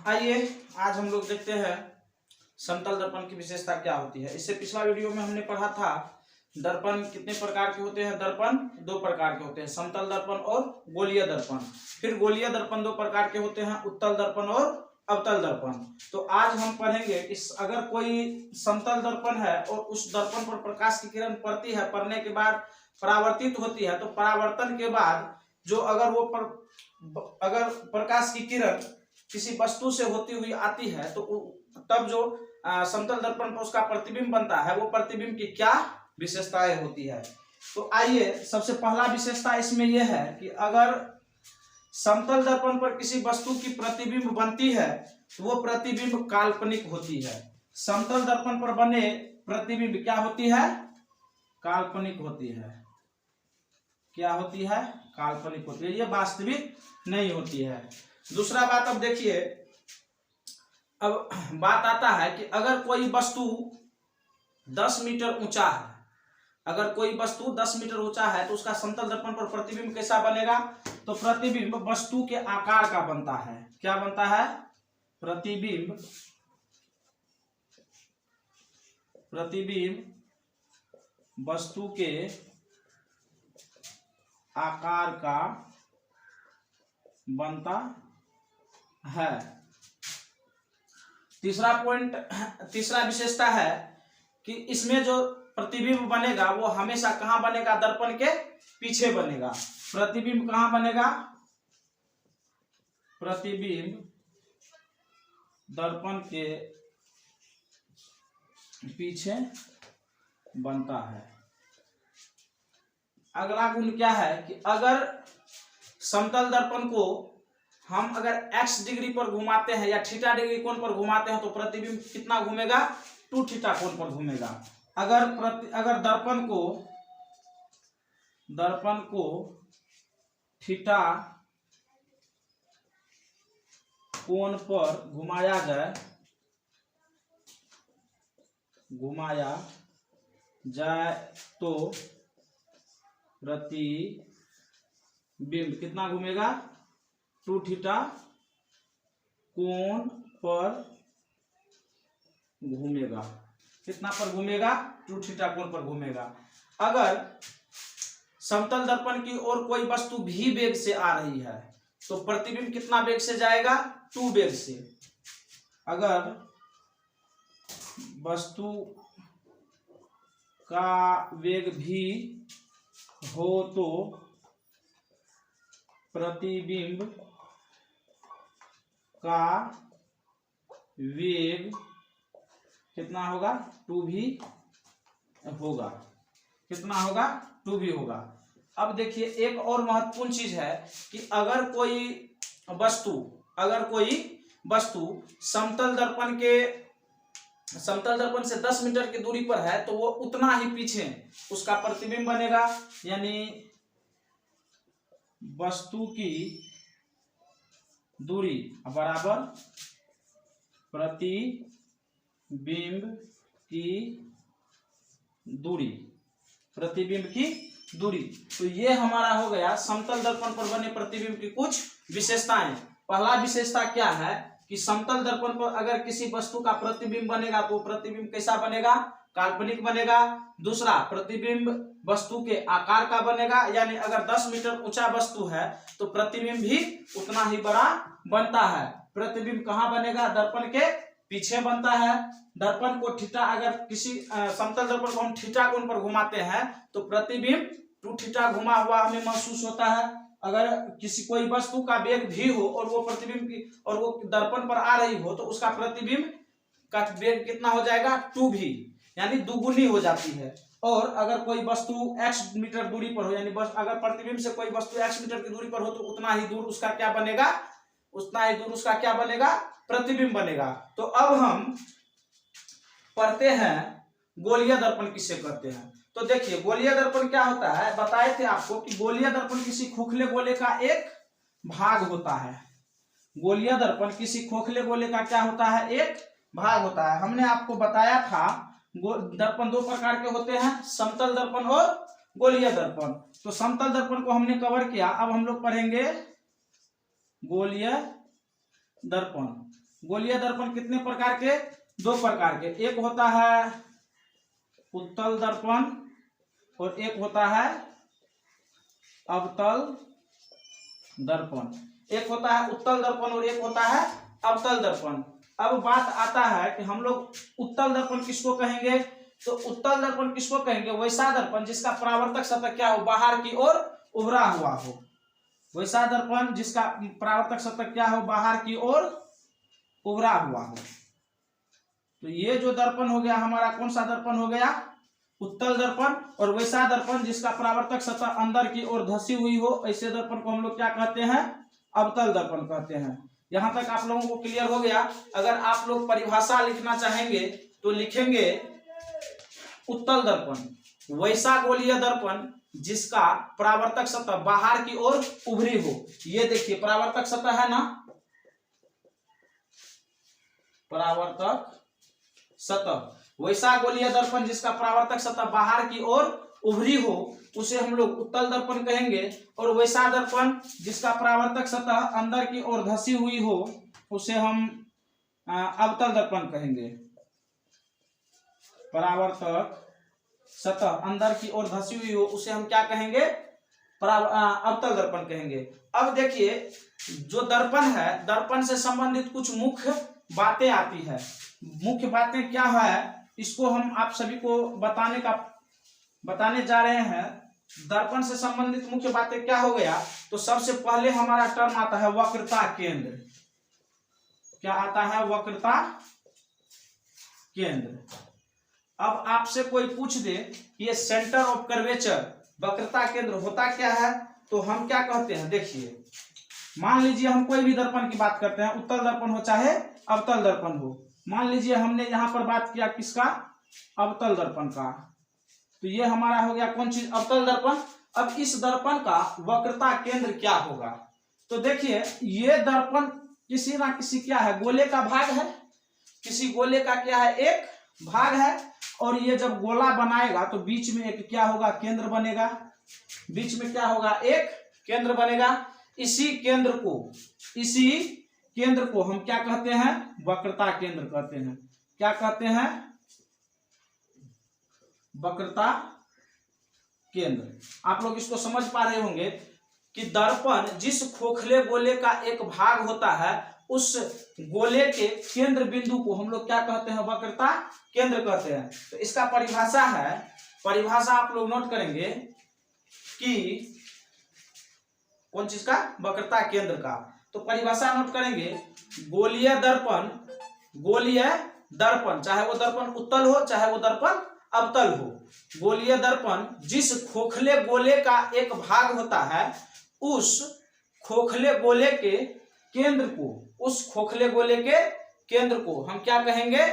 आइए आज हम लोग देखते हैं समतल दर्पण की विशेषता क्या होती है। इससे पिछला वीडियो में हमने पढ़ा था दर्पण कितने प्रकार के होते हैं। दर्पण दो प्रकार के होते हैं, समतल दर्पण और गोलीय दर्पण। फिर गोलीय दर्पण दो प्रकार के होते हैं, उत्तल दर्पण और अवतल दर्पण। तो आज हम पढ़ेंगे कि अगर कोई समतल दर्पण है और उस दर्पण पर प्रकाश की किरण पड़ती है, पड़ने के बाद परावर्तित होती है, तो परावर्तन के बाद जो अगर प्रकाश की किरण किसी वस्तु से होती हुई आती है तो तब जो समतल दर्पण पर उसका प्रतिबिंब बनता है, वो प्रतिबिंब की क्या विशेषताएं होती है। तो आइए सबसे पहला विशेषता इसमें यह है कि अगर समतल दर्पण पर किसी वस्तु की प्रतिबिंब बनती है तो वो प्रतिबिंब काल्पनिक होती है। समतल दर्पण पर बने प्रतिबिंब क्या होती है? काल्पनिक होती है। क्या होती है? काल्पनिक होती है, ये वास्तविक नहीं होती है। दूसरा बात, अब देखिए, अब बात आता है कि अगर कोई वस्तु 10 मीटर ऊंचा है, अगर कोई वस्तु 10 मीटर ऊंचा है तो उसका समतल दर्पण पर प्रतिबिंब कैसा बनेगा? तो प्रतिबिंब वस्तु के आकार का बनता है। क्या बनता है? प्रतिबिंब वस्तु के आकार का बनता है। तीसरा विशेषता है कि इसमें जो प्रतिबिंब बनेगा वो हमेशा कहां बनेगा? दर्पण के पीछे बनेगा। प्रतिबिंब कहां बनेगा? प्रतिबिंब दर्पण के पीछे बनता है। अगला गुण क्या है कि अगर समतल दर्पण को हम अगर x डिग्री पर घुमाते हैं या थीटा डिग्री कोण पर घुमाते हैं तो प्रतिबिंब कितना घूमेगा? 2 थीटा कोण पर घूमेगा। अगर दर्पण को थीटा कोण पर घुमाया जाए तो प्रतिबिंब कितना घूमेगा? 2 थीटा कोण पर घूमेगा। कितना पर घूमेगा? 2 थीटा कोण पर घूमेगा। अगर समतल दर्पण की ओर कोई वस्तु भी वेग से आ रही है तो प्रतिबिंब कितना वेग से जाएगा? 2 वेग से। अगर वस्तु का वेग भी हो तो प्रतिबिंब का वेग कितना होगा? 2 भी होगा। कितना होगा? 2 भी होगा। अब देखिए एक और महत्वपूर्ण चीज है कि अगर कोई वस्तु समतल दर्पण से 10 मीटर की दूरी पर है तो वो उतना ही पीछे उसका प्रतिबिंब बनेगा। यानी वस्तु की दूरी बराबर प्रतिबिंब की दूरी। तो ये हमारा हो गया समतल दर्पण पर बने प्रतिबिंब की कुछ विशेषताएं। पहला विशेषता क्या है कि समतल दर्पण पर अगर किसी वस्तु का प्रतिबिंब बनेगा तो प्रतिबिंब कैसा बनेगा? काल्पनिक बनेगा। दूसरा, प्रतिबिंब वस्तु के आकार का बनेगा, यानी अगर 10 मीटर ऊंचा वस्तु है तो प्रतिबिंब भी उतना ही बड़ा बनता है। प्रतिबिंब कहां बनेगा? दर्पण के पीछे बनता है। दर्पण को थीटा, अगर किसी समतल दर्पण को हम थीटा कोण पर घुमाते हैं तो प्रतिबिंब 2 थीटा घुमा हुआ हमें महसूस होता है। अगर कोई वस्तु का वेग भी हो और वो दर्पण पर आ रही हो तो उसका प्रतिबिंब का वेग कितना हो जाएगा? 2 भी, यानी दुगुनी हो जाती है। और अगर कोई वस्तु x मीटर दूरी पर हो, यानी बस अगर प्रतिबिंब से कोई वस्तु x मीटर की दूरी पर हो तो उतना ही दूर उसका क्या बनेगा? प्रतिबिंब बनेगा। तो अब हम पढ़ते हैं गोलीय दर्पण किसे कहते हैं। तो देखिए गोलीय दर्पण क्या होता है, बताए थे आपको कि गोलीय दर्पण किसी खोखले गोले का एक भाग होता है। गोलीय दर्पण किसी खोखले गोले का क्या होता है? एक भाग होता है। हमने आपको बताया था दर्पण दो प्रकार के होते हैं, समतल दर्पण और गोलीय दर्पण। तो समतल दर्पण को हमने कवर किया। अब हम लोग पढ़ेंगे गोलीय दर्पण। गोलीय दर्पण कितने प्रकार के? 2 प्रकार के। एक होता है उत्तल दर्पण और एक होता है अवतल दर्पण। एक होता है उत्तल दर्पण और एक होता है अवतल दर्पण। अब बात आता है कि हम लोग उत्तल दर्पण किसको कहेंगे? तो उत्तल दर्पण किसको कहेंगे? वैसा दर्पण जिसका परावर्तक सतह क्या हो? बाहर की ओर उभरा हुआ हो। वैसा दर्पण जिसका परावर्तक सतह क्या हो? बाहर की ओर उभरा हुआ हो। तो ये जो दर्पण हो गया हमारा, कौन सा दर्पण हो गया? उत्तल दर्पण। और वैसा दर्पण जिसका परावर्तक सतह अंदर की ओर धसी हुई हो, ऐसे दर्पण को हम लोग क्या कहते हैं? अवतल दर्पण कहते हैं। यहां तक आप लोगों को क्लियर हो गया। अगर आप लोग परिभाषा लिखना चाहेंगे तो लिखेंगे उत्तल दर्पण वैसा गोलीय दर्पण जिसका परावर्तक सतह बाहर की ओर उभरी हो। ये देखिए परावर्तक सतह है ना, परावर्तक सतह, वैसा गोलीय दर्पण जिसका परावर्तक सतह बाहर की ओर उभरी हो उसे हम लोग उत्तल दर्पण कहेंगे। और वैसा दर्पण जिसका परावर्तक सतह अंदर की ओर धसी हुई हो उसे हम अवतल दर्पण कहेंगे। परावर्तक सतह अंदर की ओर धसी हुई हो उसे हम क्या कहेंगे? अवतल दर्पण कहेंगे। अब देखिए जो दर्पण है, दर्पण से संबंधित कुछ मुख्य बातें आती है। मुख्य बातें क्या है इसको हम आप सभी को बताने जा रहे हैं। दर्पण से संबंधित मुख्य बातें क्या हो गया? तो सबसे पहले हमारा टर्म आता है वक्रता केंद्र। क्या आता है? वक्रता केंद्र। अब आपसे कोई पूछ दे कि ये सेंटर ऑफ कर्वेचर, वक्रता केंद्र होता क्या है, तो हम क्या कहते हैं? देखिए मान लीजिए हम कोई भी दर्पण की बात करते हैं, उत्तल दर्पण हो चाहे अवतल दर्पण हो। मान लीजिए हमने यहां पर बात किया किसका? अवतल दर्पण का। तो ये हमारा हो गया कौन चीज? अवतल दर्पण। अब इस दर्पण का वक्रता केंद्र क्या होगा? तो देखिए ये दर्पण किसी ना किसी क्या है? गोले का भाग है। किसी गोले का क्या है? एक भाग है। और ये जब गोला बनाएगा तो बीच में एक क्या होगा? केंद्र बनेगा। बीच में क्या होगा? एक केंद्र बनेगा। इसी केंद्र को हम क्या कहते हैं? वक्रता केंद्र कहते हैं। क्या कहते हैं? वक्रता केंद्र। आप लोग इसको समझ पा रहे होंगे कि दर्पण जिस खोखले गोले का एक भाग होता है उस गोले के केंद्र बिंदु को हम लोग क्या कहते हैं? वक्रता केंद्र कहते हैं। तो इसका परिभाषा है, परिभाषा आप लोग नोट करेंगे कि कौन चीज का? वक्रता केंद्र का। तो परिभाषा नोट करेंगे, गोलीय दर्पण चाहे वो दर्पण उत्तल हो चाहे वो दर्पण अवतल हो, गोलीय दर्पण जिस खोखले गोले का एक भाग होता है उस खोखले गोले के केंद्र को हम क्या कहेंगे?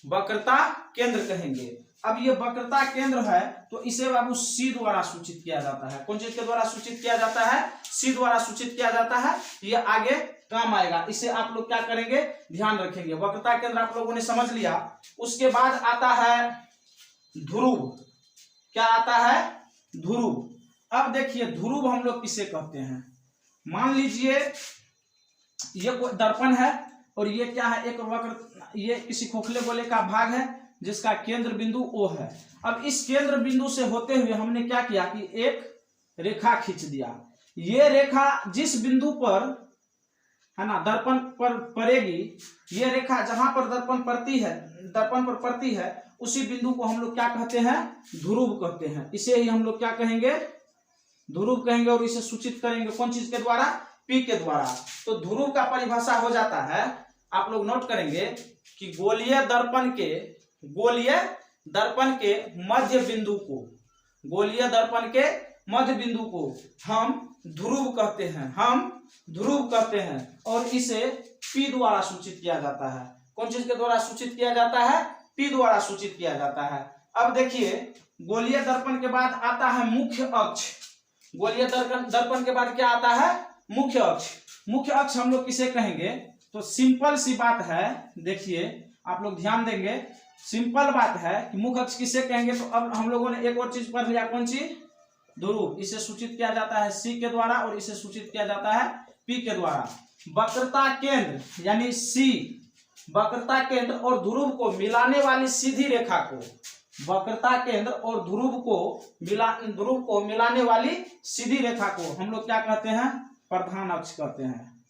वक्रता केंद्र कहेंगे। अब ये वक्रता केंद्र है तो इसे बाबू सी द्वारा सूचित किया जाता है। कौन चीज के द्वारा सूचित किया जाता है? सी द्वारा सूचित किया जाता है। ये आगे काम आएगा, इसे आप लोग क्या करेंगे? ध्यान रखेंगे। वक्रता केंद्र आप लोगों ने समझ लिया। उसके बाद आता है ध्रुव। क्या आता है? ध्रुव। अब देखिए ध्रुव हम लोग किसे कहते हैं? मान लीजिए ये दर्पण है और ये क्या है? एक वक्र, ये किसी खोखले गोले का भाग है जिसका केंद्र बिंदु O है। अब इस केंद्र बिंदु से होते हुए हमने क्या किया कि एक रेखा खींच दिया। ये रेखा जिस बिंदु पर है ना दर्पण पर पड़ेगी, ये रेखा जहां पर दर्पण पर पड़ती है उसी बिंदु को हम लोग क्या कहते हैं? ध्रुव कहते हैं। इसे ही हम लोग क्या कहेंगे? ध्रुव कहेंगे। और इसे सूचित करेंगे कौन चीज के द्वारा? P के द्वारा। तो ध्रुव का परिभाषा हो जाता है, आप लोग नोट करेंगे कि गोलीय दर्पण के मध्य बिंदु को हम ध्रुव कहते हैं। और इसे P द्वारा सूचित किया जाता है। कौन चीज के द्वारा सूचित किया जाता है? P द्वारा सूचित किया जाता है। अब देखिए गोलीय दर्पण के बाद आता है मुख्य अक्ष। गोलीय दर्पण के बाद क्या आता है? मुख्य अक्ष। मुख्य अक्ष हम लोग किसे कहेंगे? तो सिंपल सी बात है, देखिए आप लोग ध्यान देंगे, सिंपल बात है कि मुख्य अक्ष किसे कहेंगे। तो अब हम लोगों ने एक और चीज पढ़ लिया, कौन सी? ध्रुव। इसे सूचित किया जाता है C के द्वारा और इसे सूचित किया जाता है P के द्वारा वक्रता केंद्र यानी C, वक्रता केंद्र और ध्रुव को मिलाने वाली सीधी रेखा को, वक्रता केंद्र और ध्रुव को मिलाने वाली सीधी रेखा को हम लोग क्या कहते हैं? प्रधान अक्ष कहते हैं।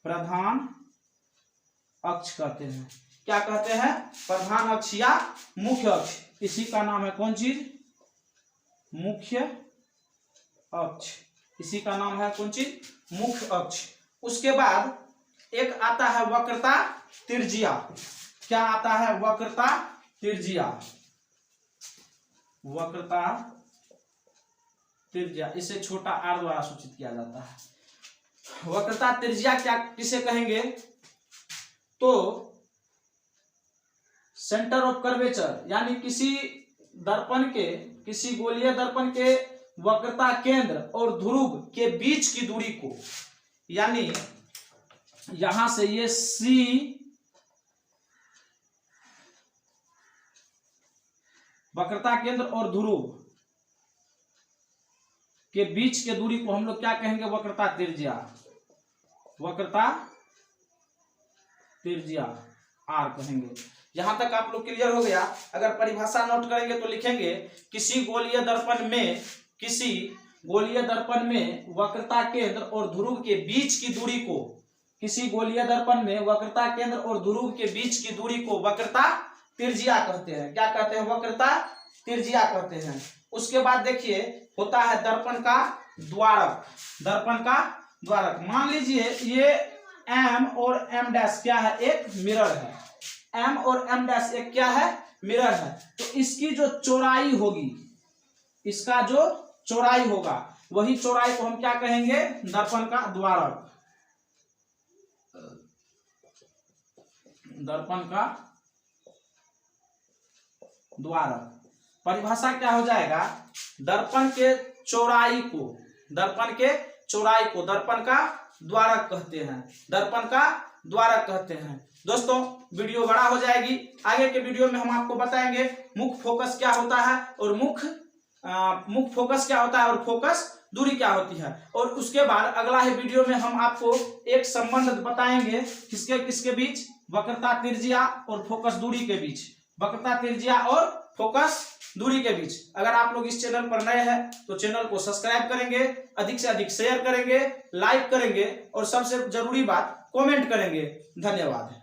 प्रधान अक्ष कहते हैं। क्या कहते हैं? प्रधान अक्ष या मुख्य अक्ष। इसी का नाम है कौन चीज? मुख्य अक्ष। इसी का नाम है कौन चीज? मुख्य अक्ष। उसके बाद एक आता है वक्रता त्रिज्या। क्या आता है? वक्रता त्रिज्या। वक्रता त्रिज्या, इसे छोटा r द्वारा सूचित किया जाता है। वक्रता त्रिज्या क्या किसे कहेंगे? तो सेंटर ऑफ कर्वेचर यानी किसी गोलीय दर्पण के वक्रता केंद्र और ध्रुव के बीच की दूरी को, यानी यहां से ये C वक्रता केंद्र और ध्रुव के बीच के दूरी को हम लोग क्या कहेंगे? वक्रता त्रिज्या। वक्रता त्रिज्या R कहेंगे। यहां तक आप लोग क्लियर हो गया? अगर परिभाषा नोट करेंगे तो लिखेंगे किसी गोलीय दर्पण में वक्रता केंद्र और ध्रुव के बीच की दूरी को, किसी गोलीय दर्पण में वक्रता केंद्र और ध्रुव के बीच की दूरी को वक्रता त्रिज्या कहते हैं। क्या कहते हैं? वक्रता त्रिज्या कहते हैं। उसके बाद देखिए होता है दर्पण का द्वारक। दर्पण का द्वारक, मान लीजिए ये M और M डैश क्या है? एक मिरर है। M और M डैश एक क्या है? मिरर है। तो इसकी जो चौड़ाई होगी, इसका जो चौड़ाई होगा, वही चौड़ाई को हम क्या कहेंगे? दर्पण का द्वारक। दर्पण का द्वारक। परिभाषा क्या हो जाएगा? दर्पण के चौड़ाई को दर्पण का द्वारक कहते हैं। दर्पण का द्वारक कहते हैं। दोस्तों वीडियो बड़ा हो जाएगी, आगे के वीडियो में हम आपको बताएंगे मुख्य फोकस क्या होता है और मुख्य फोकस क्या होता है और फोकस दूरी क्या होती है। और उसके बाद अगला ही वीडियो में हम आपको एक संबंध बताएंगे किसके बीच? वक्रता त्रिज्या और फोकस दूरी के बीच। वक्रता त्रिज्या और फोकस दूरी के बीच। अगर आप लोग इस चैनल पर नए हैं तो चैनल को सब्सक्राइब करेंगे, अधिक से अधिक शेयर करेंगे, लाइक करेंगे और सबसे जरूरी बात कमेंट करेंगे। धन्यवाद।